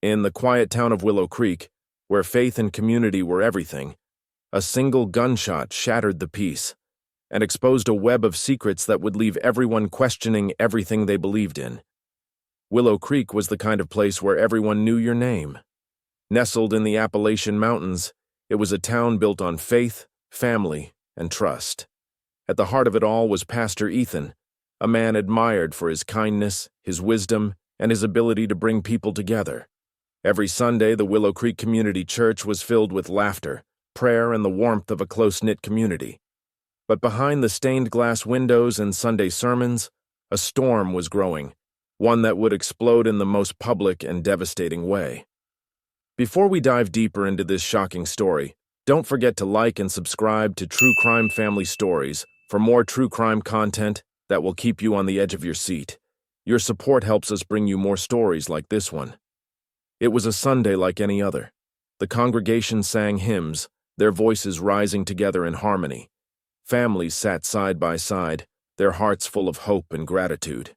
In the quiet town of Willow Creek, where faith and community were everything, a single gunshot shattered the peace and exposed a web of secrets that would leave everyone questioning everything they believed in. Willow Creek was the kind of place where everyone knew your name. Nestled in the Appalachian Mountains, it was a town built on faith, family, and trust. At the heart of it all was Pastor Ethan, a man admired for his kindness, his wisdom, and his ability to bring people together. Every Sunday, the Willow Creek Community Church was filled with laughter, prayer, and the warmth of a close-knit community. But behind the stained glass windows and Sunday sermons, a storm was growing, one that would explode in the most public and devastating way. Before we dive deeper into this shocking story, don't forget to like and subscribe to True Crime Family Stories for more true crime content that will keep you on the edge of your seat. Your support helps us bring you more stories like this one. It was a Sunday like any other. The congregation sang hymns, their voices rising together in harmony. Families sat side by side, their hearts full of hope and gratitude.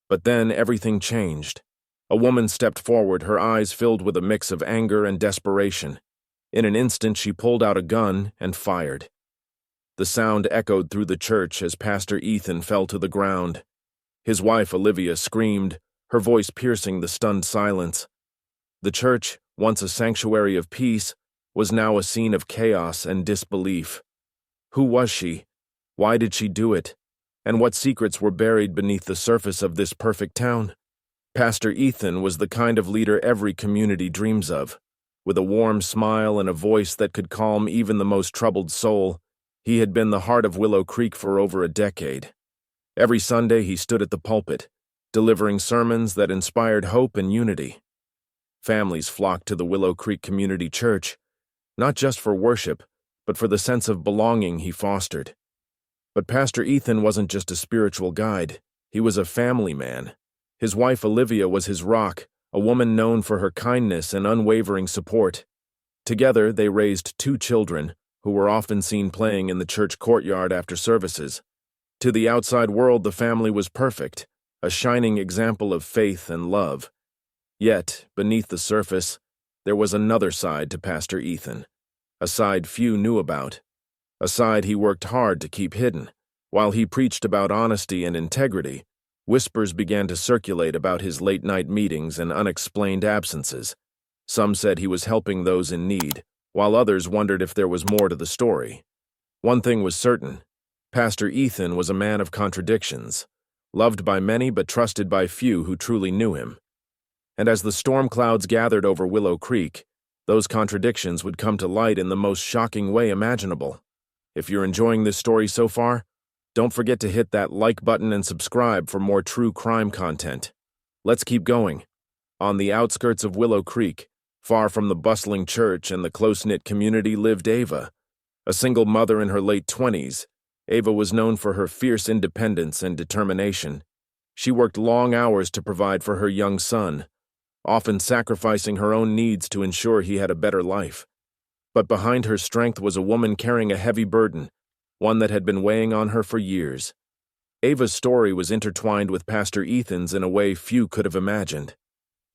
But then everything changed. A woman stepped forward, her eyes filled with a mix of anger and desperation. In an instant, she pulled out a gun and fired. The sound echoed through the church as Pastor Ethan fell to the ground. His wife, Olivia, screamed, her voice piercing the stunned silence. The church, once a sanctuary of peace, was now a scene of chaos and disbelief. Who was she? Why did she do it? And what secrets were buried beneath the surface of this perfect town? Pastor Ethan was the kind of leader every community dreams of. With a warm smile and a voice that could calm even the most troubled soul, he had been the heart of Willow Creek for over a decade. Every Sunday he stood at the pulpit, delivering sermons that inspired hope and unity. Families flocked to the Willow Creek Community Church, not just for worship, but for the sense of belonging he fostered. But Pastor Ethan wasn't just a spiritual guide, he was a family man. His wife Olivia was his rock, a woman known for her kindness and unwavering support. Together, they raised 2 children, who were often seen playing in the church courtyard after services. To the outside world, the family was perfect, a shining example of faith and love. Yet, beneath the surface, there was another side to Pastor Ethan, a side few knew about, a side he worked hard to keep hidden. While he preached about honesty and integrity, whispers began to circulate about his late-night meetings and unexplained absences. Some said he was helping those in need, while others wondered if there was more to the story. One thing was certain: Pastor Ethan was a man of contradictions, loved by many but trusted by few who truly knew him. And as the storm clouds gathered over Willow Creek, those contradictions would come to light in the most shocking way imaginable. If you're enjoying this story so far, don't forget to hit that like button and subscribe for more true crime content. Let's keep going. On the outskirts of Willow Creek, far from the bustling church and the close-knit community, lived Ava. A single mother in her late 20s, Ava was known for her fierce independence and determination. She worked long hours to provide for her young son, often sacrificing her own needs to ensure he had a better life. But behind her strength was a woman carrying a heavy burden, one that had been weighing on her for years. Ava's story was intertwined with Pastor Ethan's in a way few could have imagined.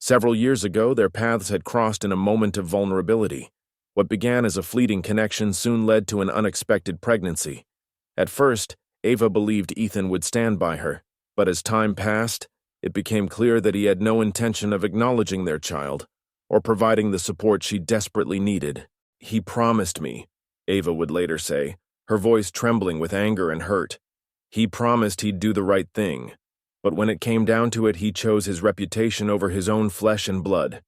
Several years ago, their paths had crossed in a moment of vulnerability. What began as a fleeting connection soon led to an unexpected pregnancy. At first, Ava believed Ethan would stand by her, but as time passed, it became clear that he had no intention of acknowledging their child or providing the support she desperately needed. "He promised me," Ava would later say, her voice trembling with anger and hurt. "He promised he'd do the right thing, but when it came down to it, he chose his reputation over his own flesh and blood."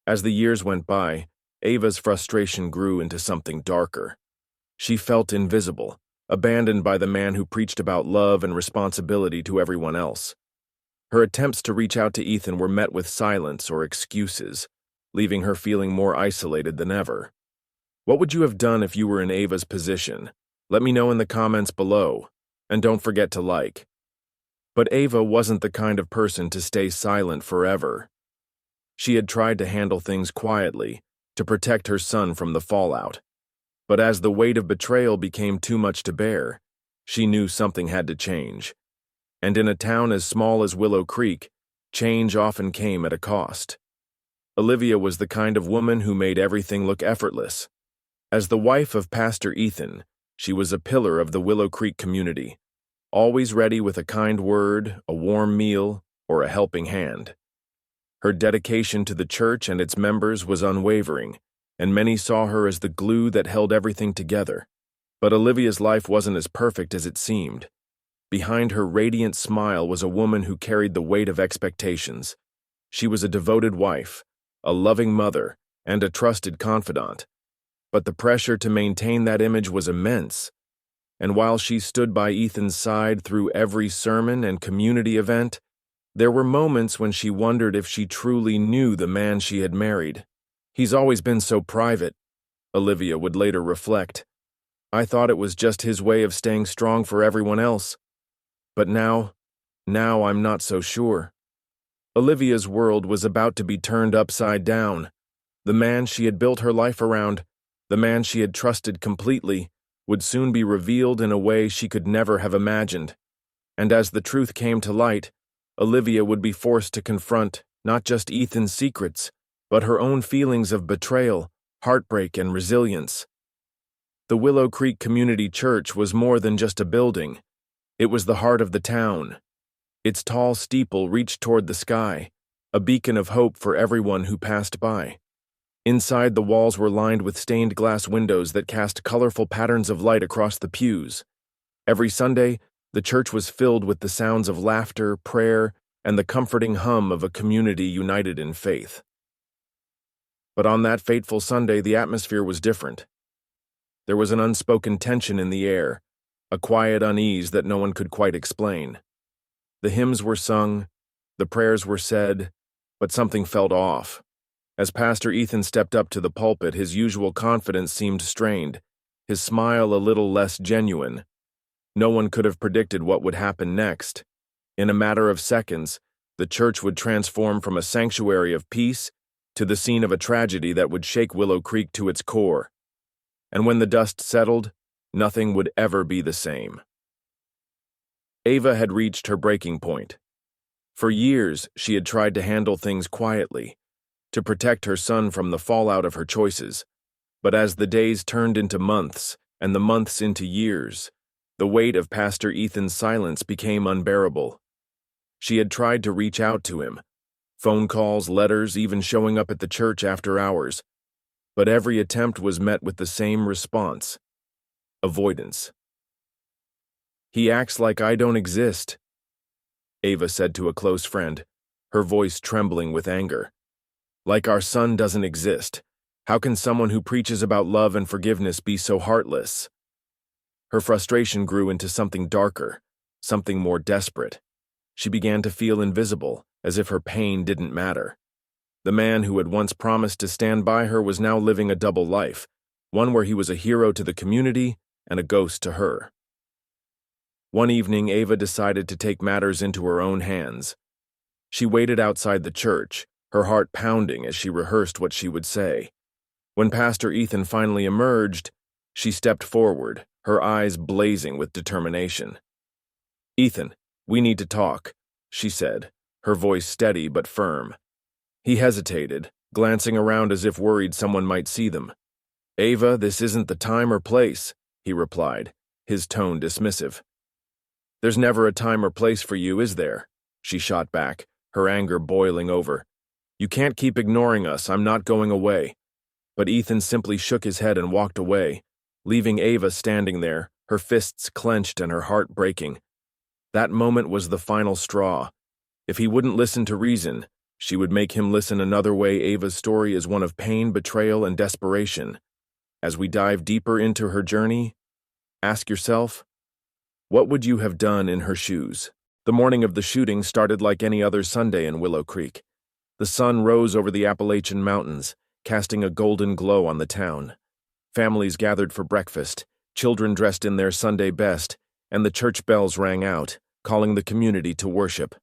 As the years went by, Ava's frustration grew into something darker. She felt invisible, abandoned by the man who preached about love and responsibility to everyone else. Her attempts to reach out to Ethan were met with silence or excuses, leaving her feeling more isolated than ever. What would you have done if you were in Ava's position? Let me know in the comments below, and don't forget to like. But Ava wasn't the kind of person to stay silent forever. She had tried to handle things quietly, to protect her son from the fallout. But as the weight of betrayal became too much to bear, she knew something had to change. And in a town as small as Willow Creek, change often came at a cost. Olivia was the kind of woman who made everything look effortless. As the wife of Pastor Ethan, she was a pillar of the Willow Creek community, always ready with a kind word, a warm meal, or a helping hand. Her dedication to the church and its members was unwavering, and many saw her as the glue that held everything together. But Olivia's life wasn't as perfect as it seemed. Behind her radiant smile was a woman who carried the weight of expectations. She was a devoted wife, a loving mother, and a trusted confidant. But the pressure to maintain that image was immense. And while she stood by Ethan's side through every sermon and community event, there were moments when she wondered if she truly knew the man she had married. "He's always been so private," Olivia would later reflect. "I thought it was just his way of staying strong for everyone else. But now I'm not so sure." Olivia's world was about to be turned upside down. The man she had built her life around, the man she had trusted completely, would soon be revealed in a way she could never have imagined. And as the truth came to light, Olivia would be forced to confront not just Ethan's secrets, but her own feelings of betrayal, heartbreak, and resilience. The Willow Creek Community Church was more than just a building. It was the heart of the town. Its tall steeple reached toward the sky, a beacon of hope for everyone who passed by. Inside, the walls were lined with stained glass windows that cast colorful patterns of light across the pews. Every Sunday, the church was filled with the sounds of laughter, prayer, and the comforting hum of a community united in faith. But on that fateful Sunday, the atmosphere was different. There was an unspoken tension in the air, a quiet unease that no one could quite explain. The hymns were sung, the prayers were said, but something felt off. As Pastor Ethan stepped up to the pulpit, his usual confidence seemed strained, his smile a little less genuine. No one could have predicted what would happen next. In a matter of seconds, the church would transform from a sanctuary of peace to the scene of a tragedy that would shake Willow Creek to its core. And when the dust settled, nothing would ever be the same. Ava had reached her breaking point. For years, she had tried to handle things quietly, to protect her son from the fallout of her choices. But as the days turned into months, and the months into years, the weight of Pastor Ethan's silence became unbearable. She had tried to reach out to him, phone calls, letters, even showing up at the church after hours. But every attempt was met with the same response: avoidance. "He acts like I don't exist," Ava said to a close friend, her voice trembling with anger. "Like our son doesn't exist. How can someone who preaches about love and forgiveness be so heartless?" Her frustration grew into something darker, something more desperate. She began to feel invisible, as if her pain didn't matter. The man who had once promised to stand by her was now living a double life, one where he was a hero to the community and a ghost to her. One evening, Ava decided to take matters into her own hands. She waited outside the church, her heart pounding as she rehearsed what she would say. When Pastor Ethan finally emerged, she stepped forward, her eyes blazing with determination. "Ethan, we need to talk," she said, her voice steady but firm. He hesitated, glancing around as if worried someone might see them. "Ava, this isn't the time or place," he replied, his tone dismissive. "There's never a time or place for you, is there?" she shot back, her anger boiling over. "You can't keep ignoring us. I'm not going away." But Ethan simply shook his head and walked away, leaving Ava standing there, her fists clenched and her heart breaking. That moment was the final straw. If he wouldn't listen to reason, she would make him listen another way. Ava's story is one of pain, betrayal, and desperation. As we dive deeper into her journey, ask yourself, what would you have done in her shoes? The morning of the shooting started like any other Sunday in Willow Creek. The sun rose over the Appalachian Mountains, casting a golden glow on the town. Families gathered for breakfast, children dressed in their Sunday best, and the church bells rang out, calling the community to worship.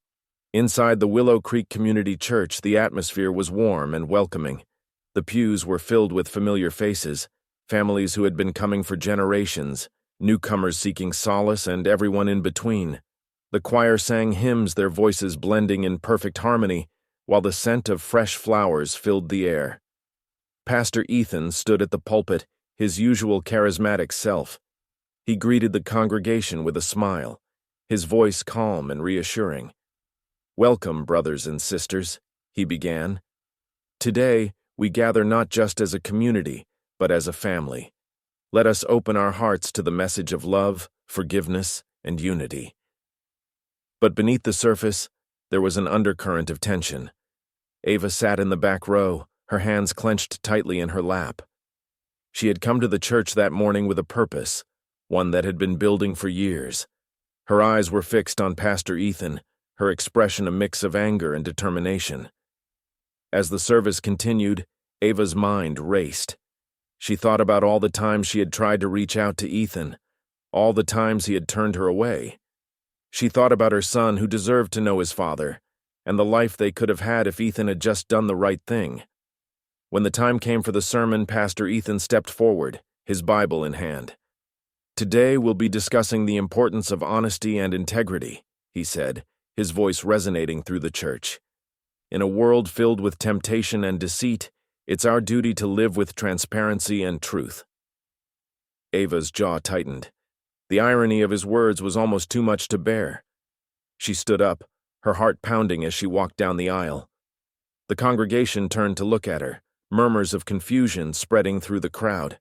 Inside the Willow Creek Community Church, the atmosphere was warm and welcoming. The pews were filled with familiar faces, families who had been coming for generations, newcomers seeking solace, and everyone in between. The choir sang hymns, their voices blending in perfect harmony, while the scent of fresh flowers filled the air. Pastor Ethan stood at the pulpit, his usual charismatic self. He greeted the congregation with a smile, his voice calm and reassuring. "Welcome, brothers and sisters," he began. "Today, we gather not just as a community, but as a family. Let us open our hearts to the message of love, forgiveness, and unity." But beneath the surface, there was an undercurrent of tension. Ava sat in the back row, her hands clenched tightly in her lap. She had come to the church that morning with a purpose, one that had been building for years. Her eyes were fixed on Pastor Ethan, her expression a mix of anger and determination. As the service continued, Ava's mind raced. She thought about all the times she had tried to reach out to Ethan, all the times he had turned her away. She thought about her son who deserved to know his father, and the life they could have had if Ethan had just done the right thing. When the time came for the sermon, Pastor Ethan stepped forward, his Bible in hand. "Today we'll be discussing the importance of honesty and integrity," he said, his voice resonating through the church. "In a world filled with temptation and deceit, it's our duty to live with transparency and truth." Ava's jaw tightened. The irony of his words was almost too much to bear. She stood up, her heart pounding as she walked down the aisle. The congregation turned to look at her, murmurs of confusion spreading through the crowd.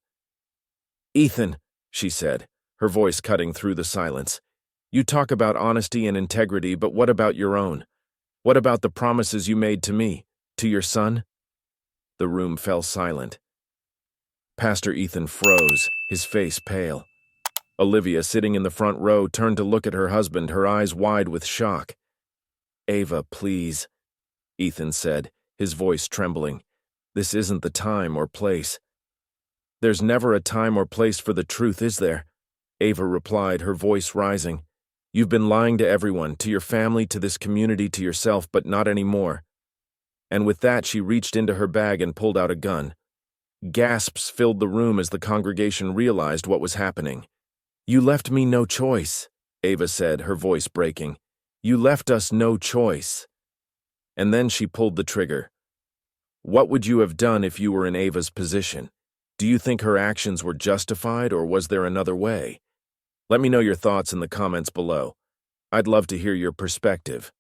"Ethan," she said, her voice cutting through the silence, "you talk about honesty and integrity, but what about your own? What about the promises you made to me, to your son?" The room fell silent. Pastor Ethan froze, his face pale. Olivia, sitting in the front row, turned to look at her husband, her eyes wide with shock. "Ava, please," Ethan said, his voice trembling. "This isn't the time or place." "There's never a time or place for the truth, is there?" Ava replied, her voice rising. "You've been lying to everyone, to your family, to this community, to yourself, but not anymore." And with that, she reached into her bag and pulled out a gun. Gasps filled the room as the congregation realized what was happening. "You left me no choice," Ava said, her voice breaking. "You left us no choice." And then she pulled the trigger. What would you have done if you were in Ava's position? Do you think her actions were justified, or was there another way? Let me know your thoughts in the comments below. I'd love to hear your perspective.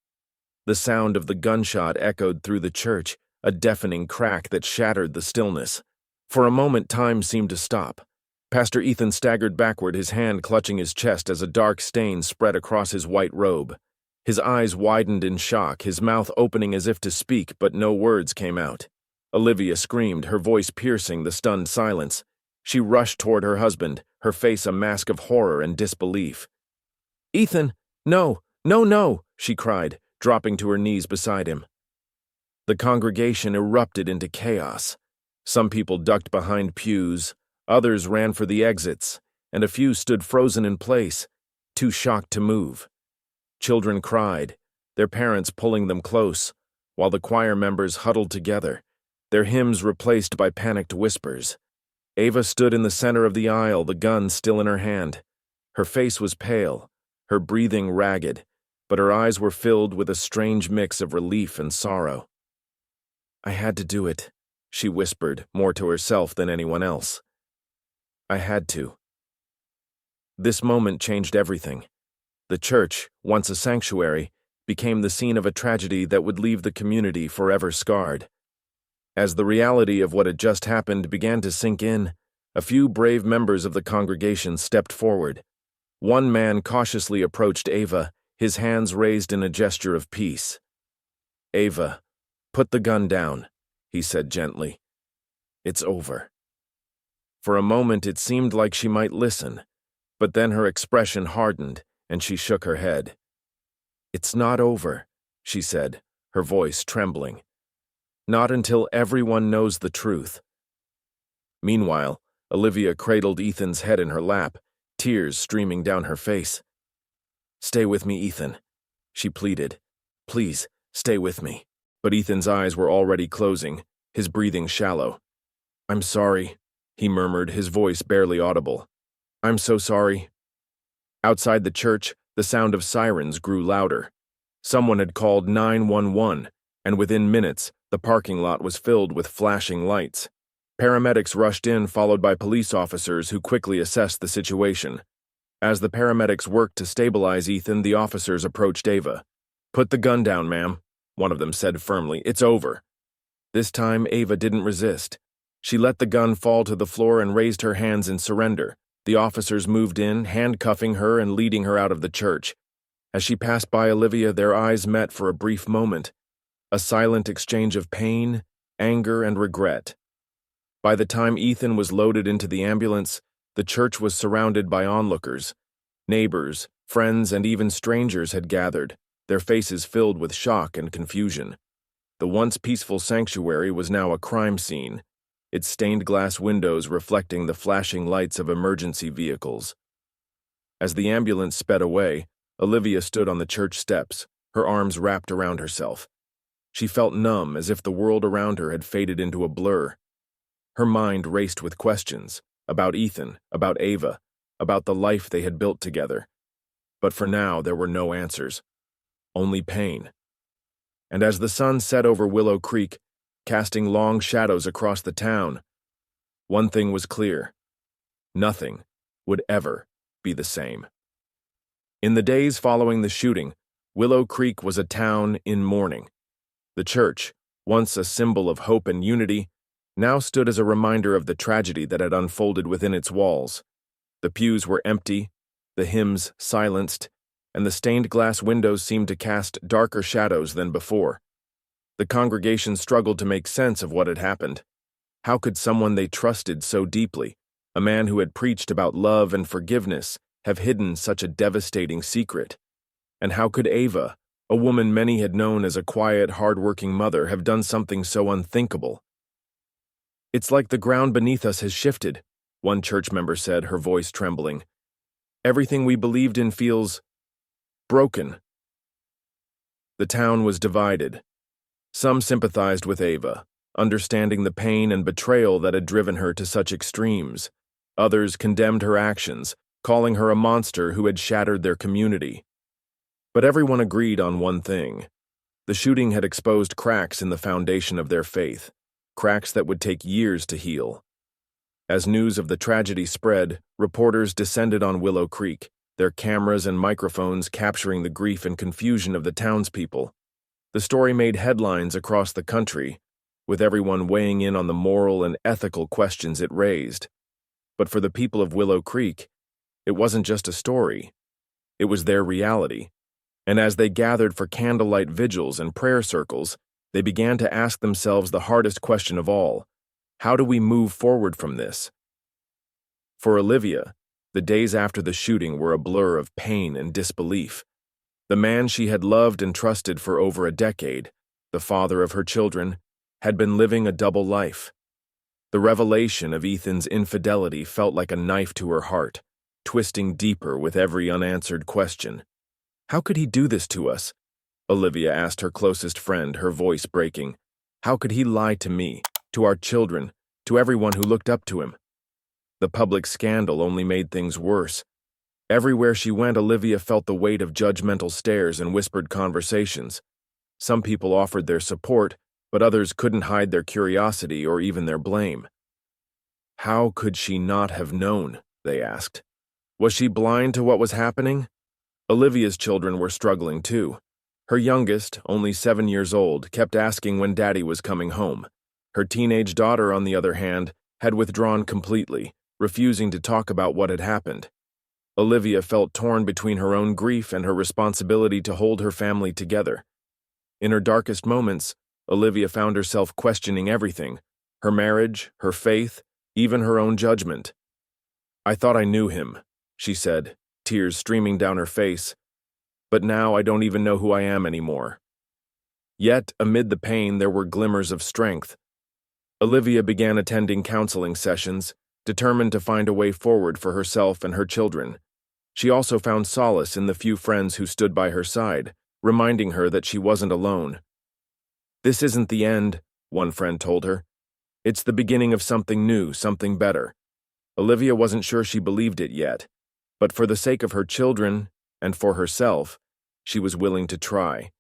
The sound of the gunshot echoed through the church, a deafening crack that shattered the stillness. For a moment, time seemed to stop. Pastor Ethan staggered backward, his hand clutching his chest as a dark stain spread across his white robe. His eyes widened in shock, his mouth opening as if to speak, but no words came out. Olivia screamed, her voice piercing the stunned silence. She rushed toward her husband, her face a mask of horror and disbelief. "Ethan, no, no, no," she cried, dropping to her knees beside him. The congregation erupted into chaos. Some people ducked behind pews, others ran for the exits, and a few stood frozen in place, too shocked to move. Children cried, their parents pulling them close, while the choir members huddled together, their hymns replaced by panicked whispers. Ava stood in the center of the aisle, the gun still in her hand. Her face was pale, her breathing ragged, but her eyes were filled with a strange mix of relief and sorrow. "I had to do it," she whispered, more to herself than anyone else. "I had to." This moment changed everything. The church, once a sanctuary, became the scene of a tragedy that would leave the community forever scarred. As the reality of what had just happened began to sink in, a few brave members of the congregation stepped forward. One man cautiously approached Ava, his hands raised in a gesture of peace. "Ava, put the gun down," he said gently. "It's over." For a moment it seemed like she might listen, but then her expression hardened, and she shook her head. "It's not over," she said, her voice trembling. "Not until everyone knows the truth." Meanwhile, Olivia cradled Ethan's head in her lap, tears streaming down her face. "Stay with me, Ethan," she pleaded. "Please, stay with me." But Ethan's eyes were already closing, his breathing shallow. "I'm sorry," he murmured, his voice barely audible. "I'm so sorry." Outside the church, the sound of sirens grew louder. Someone had called 911, and within minutes, the parking lot was filled with flashing lights. Paramedics rushed in, followed by police officers who quickly assessed the situation. As the paramedics worked to stabilize Ethan, the officers approached Ava. "Put the gun down, ma'am," one of them said firmly. "It's over." This time, Ava didn't resist. She let the gun fall to the floor and raised her hands in surrender. The officers moved in, handcuffing her and leading her out of the church. As she passed by Olivia, their eyes met for a brief moment, a silent exchange of pain, anger, and regret. By the time Ethan was loaded into the ambulance, the church was surrounded by onlookers. Neighbors, friends, and even strangers had gathered, their faces filled with shock and confusion. The once peaceful sanctuary was now a crime scene, its stained glass windows reflecting the flashing lights of emergency vehicles. As the ambulance sped away, Olivia stood on the church steps, her arms wrapped around herself. She felt numb, as if the world around her had faded into a blur. Her mind raced with questions about Ethan, about Ava, about the life they had built together. But for now, there were no answers, only pain. And as the sun set over Willow Creek, casting long shadows across the town, one thing was clear: nothing would ever be the same. In the days following the shooting, Willow Creek was a town in mourning. The church, once a symbol of hope and unity, now stood as a reminder of the tragedy that had unfolded within its walls. The pews were empty, the hymns silenced, and the stained glass windows seemed to cast darker shadows than before. The congregation struggled to make sense of what had happened. How could someone they trusted so deeply, a man who had preached about love and forgiveness, have hidden such a devastating secret? And how could Ava, a woman many had known as a quiet, hard-working mother, have done something so unthinkable? "It's like the ground beneath us has shifted," one church member said, her voice trembling. "Everything we believed in feels broken." The town was divided. Some sympathized with Ava, understanding the pain and betrayal that had driven her to such extremes. Others condemned her actions, calling her a monster who had shattered their community. But everyone agreed on one thing: the shooting had exposed cracks in the foundation of their faith, cracks that would take years to heal. As news of the tragedy spread, reporters descended on Willow Creek, their cameras and microphones capturing the grief and confusion of the townspeople. The story made headlines across the country, with everyone weighing in on the moral and ethical questions it raised. But for the people of Willow Creek, it wasn't just a story. It was their reality. And as they gathered for candlelight vigils and prayer circles, they began to ask themselves the hardest question of all: how do we move forward from this? For Olivia, the days after the shooting were a blur of pain and disbelief. The man she had loved and trusted for over a decade, the father of her children, had been living a double life. The revelation of Ethan's infidelity felt like a knife to her heart, twisting deeper with every unanswered question. "How could he do this to us?" Olivia asked her closest friend, her voice breaking. "How could he lie to me, to our children, to everyone who looked up to him?" The public scandal only made things worse. Everywhere she went, Olivia felt the weight of judgmental stares and whispered conversations. Some people offered their support, but others couldn't hide their curiosity or even their blame. How could she not have known, they asked. Was she blind to what was happening? Olivia's children were struggling too. Her youngest, only 7 years old, kept asking when Daddy was coming home. Her teenage daughter, on the other hand, had withdrawn completely, refusing to talk about what had happened. Olivia felt torn between her own grief and her responsibility to hold her family together. In her darkest moments, Olivia found herself questioning everything: her marriage, her faith, even her own judgment. "I thought I knew him," she said, tears streaming down her face. "But now I don't even know who I am anymore." Yet, amid the pain, there were glimmers of strength. Olivia began attending counseling sessions, determined to find a way forward for herself and her children. She also found solace in the few friends who stood by her side, reminding her that she wasn't alone. "This isn't the end," one friend told her. "It's the beginning of something new, something better." Olivia wasn't sure she believed it yet, but for the sake of her children and for herself, she was willing to try.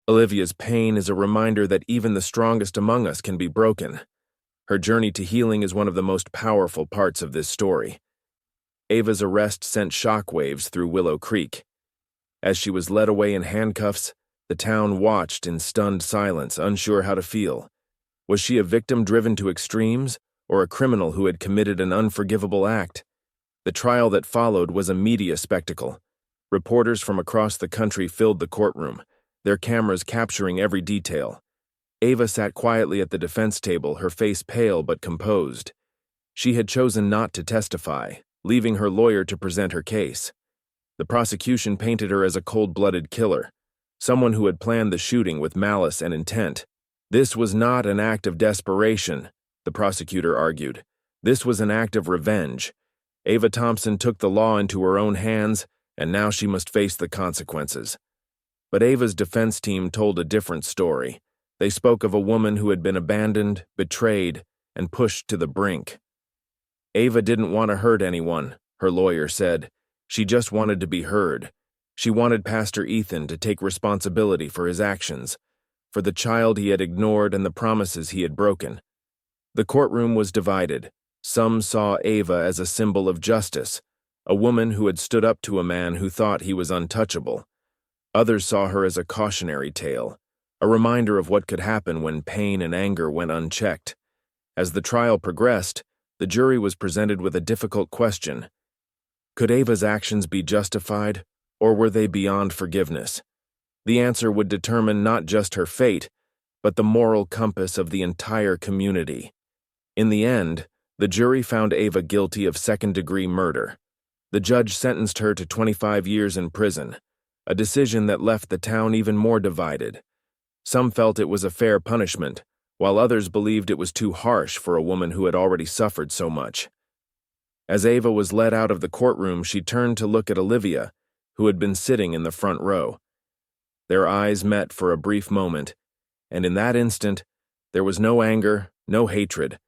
Olivia's pain is a reminder that even the strongest among us can be broken. Her journey to healing is one of the most powerful parts of this story. Ava's arrest sent shockwaves through Willow Creek. As she was led away in handcuffs, the town watched in stunned silence, unsure how to feel. Was she a victim driven to extremes, or a criminal who had committed an unforgivable act? The trial that followed was a media spectacle. Reporters from across the country filled the courtroom, their cameras capturing every detail. Ava sat quietly at the defense table, her face pale but composed. She had chosen not to testify, leaving her lawyer to present her case. The prosecution painted her as a cold-blooded killer, someone who had planned the shooting with malice and intent. This was not an act of desperation, the prosecutor argued. This was an act of revenge. Ava Thompson took the law into her own hands, and now she must face the consequences. But Ava's defense team told a different story. They spoke of a woman who had been abandoned, betrayed, and pushed to the brink. Ava didn't want to hurt anyone, her lawyer said. She just wanted to be heard. She wanted Pastor Ethan to take responsibility for his actions, for the child he had ignored and the promises he had broken. The courtroom was divided. Some saw Ava as a symbol of justice, a woman who had stood up to a man who thought he was untouchable. Others saw her as a cautionary tale, a reminder of what could happen when pain and anger went unchecked. As the trial progressed, the jury was presented with a difficult question. Could Ava's actions be justified, or were they beyond forgiveness? The answer would determine not just her fate, but the moral compass of the entire community. In the end, the jury found Ava guilty of second-degree murder. The judge sentenced her to 25 years in prison, a decision that left the town even more divided. Some felt it was a fair punishment, while others believed it was too harsh for a woman who had already suffered so much. As Ava was led out of the courtroom, she turned to look at Olivia, who had been sitting in the front row. Their eyes met for a brief moment, and in that instant, there was no anger, no hatred,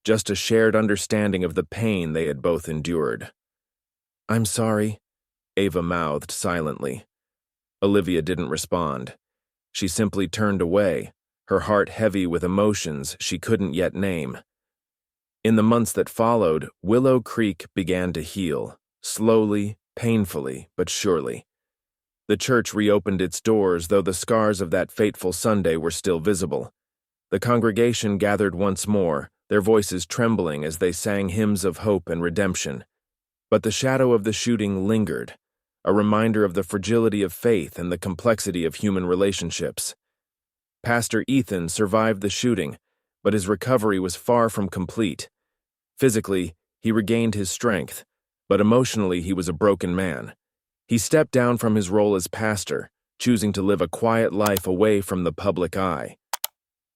just a shared understanding of the pain they had both endured. "I'm sorry," Ava mouthed silently. Olivia didn't respond. She simply turned away, her heart heavy with emotions she couldn't yet name. In the months that followed, Willow Creek began to heal, slowly, painfully, but surely. The church reopened its doors, though the scars of that fateful Sunday were still visible. The congregation gathered once more, their voices trembling as they sang hymns of hope and redemption. But the shadow of the shooting lingered, a reminder of the fragility of faith and the complexity of human relationships. Pastor Ethan survived the shooting, but his recovery was far from complete. Physically, he regained his strength, but emotionally he was a broken man. He stepped down from his role as pastor, choosing to live a quiet life away from the public eye.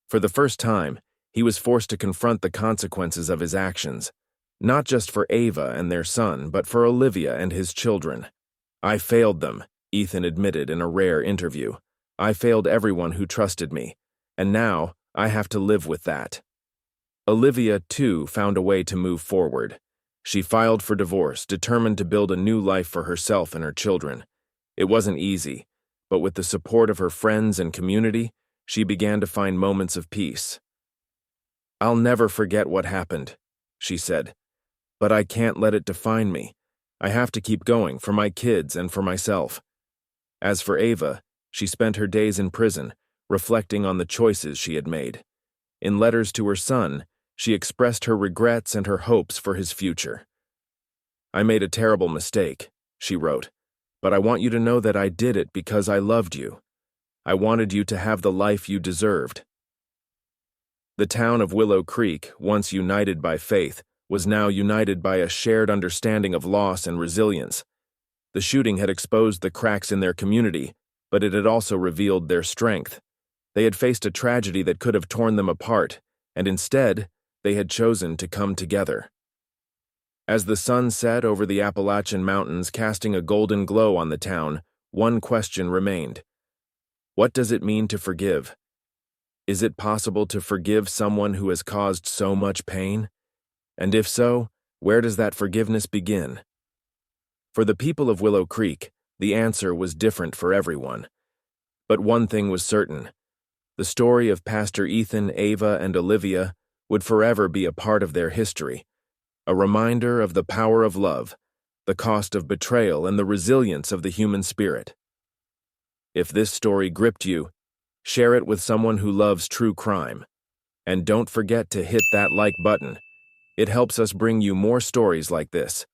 For the first time, he was forced to confront the consequences of his actions, not just for Ava and their son, but for Olivia and his children. "I failed them," Ethan admitted in a rare interview. "I failed everyone who trusted me, and now I have to live with that." Olivia, too, found a way to move forward. She filed for divorce, determined to build a new life for herself and her children. It wasn't easy, but with the support of her friends and community, she began to find moments of peace. "I'll never forget what happened," she said, "but I can't let it define me. I have to keep going for my kids and for myself." As for Ava, she spent her days in prison, reflecting on the choices she had made. In letters to her son, she expressed her regrets and her hopes for his future. "I made a terrible mistake," she wrote, "but I want you to know that I did it because I loved you. I wanted you to have the life you deserved." The town of Willow Creek, once united by faith, was now united by a shared understanding of loss and resilience. The shooting had exposed the cracks in their community, but it had also revealed their strength. They had faced a tragedy that could have torn them apart, and instead, they had chosen to come together. As the sun set over the Appalachian Mountains, casting a golden glow on the town, one question remained. What does it mean to forgive? Is it possible to forgive someone who has caused so much pain? And if so, where does that forgiveness begin? For the people of Willow Creek, the answer was different for everyone. But one thing was certain. The story of Pastor Ethan, Ava, and Olivia would forever be a part of their history, a reminder of the power of love, the cost of betrayal, and the resilience of the human spirit. If this story gripped you, share it with someone who loves true crime. And don't forget to hit that like button. It helps us bring you more stories like this.